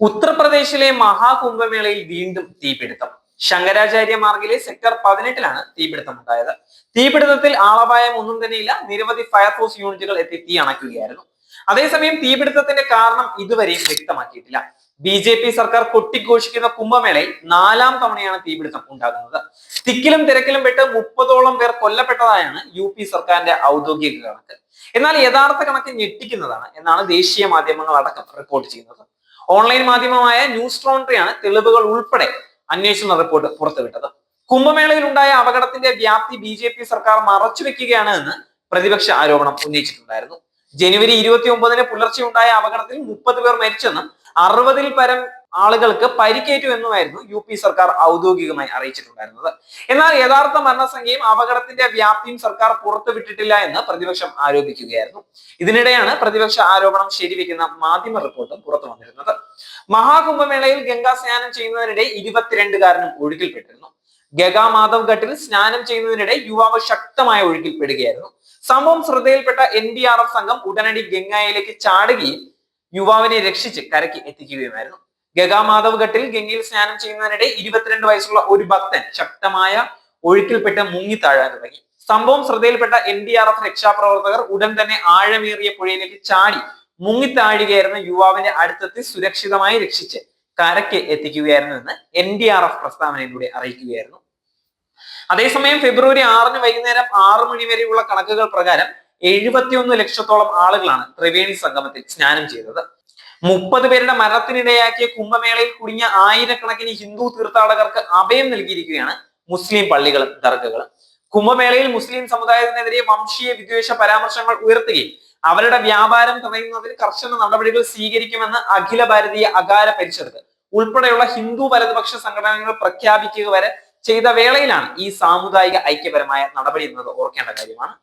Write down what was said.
ഉത്തർപ്രദേശിലെ മഹാകുംഭമേളയിൽ വീണ്ടും തീപിടുത്തം. ശങ്കരാചാര്യ മാർഗിലെ സെക്ടർ 18-ലാണ് തീപിടുത്തം ഉണ്ടായത്. തീപിടുത്തത്തിൽ ആളപായം ഒന്നും തന്നെയില്ല. നിരവധി ഫയർഫോഴ്സ് യൂണിറ്റുകൾ എത്തി തീ അണയ്ക്കുകയായിരുന്നു. അതേസമയം തീപിടുത്തത്തിന്റെ കാരണം ഇതുവരെയും വ്യക്തമാക്കിയിട്ടില്ല. ബി സർക്കാർ കൊട്ടിഘോഷിക്കുന്ന കുംഭമേളയിൽ 4-ാം തവണയാണ് തീപിടുത്തം ഉണ്ടാകുന്നത്. തിക്കിലും തിരക്കിലും പെട്ട് 30ഓളം പേർ കൊല്ലപ്പെട്ടതായാണ് സർക്കാരിന്റെ ഔദ്യോഗിക കണക്ക്. എന്നാൽ യഥാർത്ഥ കണക്ക് ഞെട്ടിക്കുന്നതാണ് എന്നാണ് ദേശീയ മാധ്യമങ്ങൾ അടക്കം റിപ്പോർട്ട് ചെയ്യുന്നത്. ഓൺലൈൻ മാധ്യമമായ ന്യൂസ് ട്രോണ്ടറിയാണ് തെളിവുകൾ ഉൾപ്പെടെ അന്വേഷണ റിപ്പോർട്ട് പുറത്തുവിട്ടത്. കുംഭമേളയിൽ ഉണ്ടായ അപകടത്തിന്റെ വ്യാപ്തി സർക്കാർ മറച്ചുവെക്കുകയാണ് എന്ന് പ്രതിപക്ഷ ആരോപണം ഉന്നയിച്ചിട്ടുണ്ടായിരുന്നു. ജനുവരി 29-ന് പുലർച്ചെ ഉണ്ടായ അപകടത്തിൽ 30 പേർ മരിച്ചെന്നും 60-ൽ പരം ആളുകൾക്ക് പരിക്കേറ്റു എന്നുമായിരുന്നു സർക്കാർ ഔദ്യോഗികമായി അറിയിച്ചിട്ടുണ്ടായിരുന്നത്. എന്നാൽ യഥാർത്ഥ മരണസംഖ്യയും അപകടത്തിന്റെ വ്യാപ്തിയും സർക്കാർ പുറത്തുവിട്ടിട്ടില്ല എന്ന് പ്രതിപക്ഷം ആരോപിക്കുകയായിരുന്നു. ഇതിനിടെയാണ് പ്രതിപക്ഷ ആരോപണം ശരിവെക്കുന്ന മാധ്യമ റിപ്പോർട്ടും പുറത്തു വന്നിരുന്നത്. മഹാകുംഭമേളയിൽ ഗംഗാ സ്നാനം ചെയ്യുന്നതിനിടെ 22-കാരനും ഒഴുക്കിൽപ്പെട്ടിരുന്നു. ഗംഗാമാധവ് ഘട്ടിൽ സ്നാനം ചെയ്യുന്നതിനിടെ യുവാവ് ശക്തമായ ഒഴുക്കിൽപ്പെടുകയായിരുന്നു. സംഭവം ശ്രദ്ധയിൽപ്പെട്ട NDRF സംഘം ഉടനടി ഗംഗയിലേക്ക് ചാടുകയും യുവാവിനെ രക്ഷിച്ച് കരയ്ക്ക് എത്തിക്കുകയുമായിരുന്നു. ഗംഗാമാധവ് ഘട്ടിൽ ഗംഗയിൽ സ്നാനം ചെയ്യുന്നതിനിടെ 22 വയസ്സുള്ള ഒരു ഭക്തൻ ശക്തമായ ഒഴുക്കിൽപ്പെട്ട് മുങ്ങിത്താഴാൻ തുടങ്ങി. സംഭവം ശ്രദ്ധയിൽപ്പെട്ട NDRF രക്ഷാപ്രവർത്തകർ ഉടൻ തന്നെ ആഴമേറിയ പുഴയിലേക്ക് ചാടി മുങ്ങിത്താഴുകയായിരുന്ന യുവാവിന്റെ അടുത്തെത്തി സുരക്ഷിതമായി രക്ഷിച്ച് കരയ്ക്ക് എത്തിക്കുകയായിരുന്നു എന്ന് NDRF പ്രസ്താവനയിലൂടെ അറിയിക്കുകയായിരുന്നു. അതേസമയം ഫെബ്രുവരി 6-ന് വൈകുന്നേരം 6 മണി വരെയുള്ള കണക്കുകൾ പ്രകാരം 71 ലക്ഷത്തോളം ആളുകളാണ് ത്രിവേണി സംഗമത്തിൽ സ്നാനം ചെയ്തത്. 30 പേരുടെ മരണത്തിനിടയാക്കിയ കുംഭമേളയിൽ കുടുങ്ങിയ ആയിരക്കണക്കിന് ഹിന്ദു തീർത്ഥാടകർക്ക് അഭയം നൽകിയിരിക്കുകയാണ് മുസ്ലിം പള്ളികളും ദർഗകളും. കുംഭമേളയിൽ മുസ്ലിം സമുദായത്തിനെതിരെ വംശീയ വിദ്വേഷ പരാമർശങ്ങൾ ഉയർത്തുകയും അവരുടെ വ്യാപാരം തടയുന്നതിൽ കർശന നടപടികൾ സ്വീകരിക്കുമെന്ന് അഖില ഭാരതീയ അകാര പരിഷത്ത് ഉൾപ്പെടെയുള്ള ഹിന്ദു വലതുപക്ഷ സംഘടനകൾ പ്രഖ്യാപിക്കുക വരെ ചെയ്ത വേളയിലാണ് ഈ സാമുദായിക ഐക്യപരമായ നടപടി എന്നത് ഓർക്കേണ്ട കാര്യമാണ്.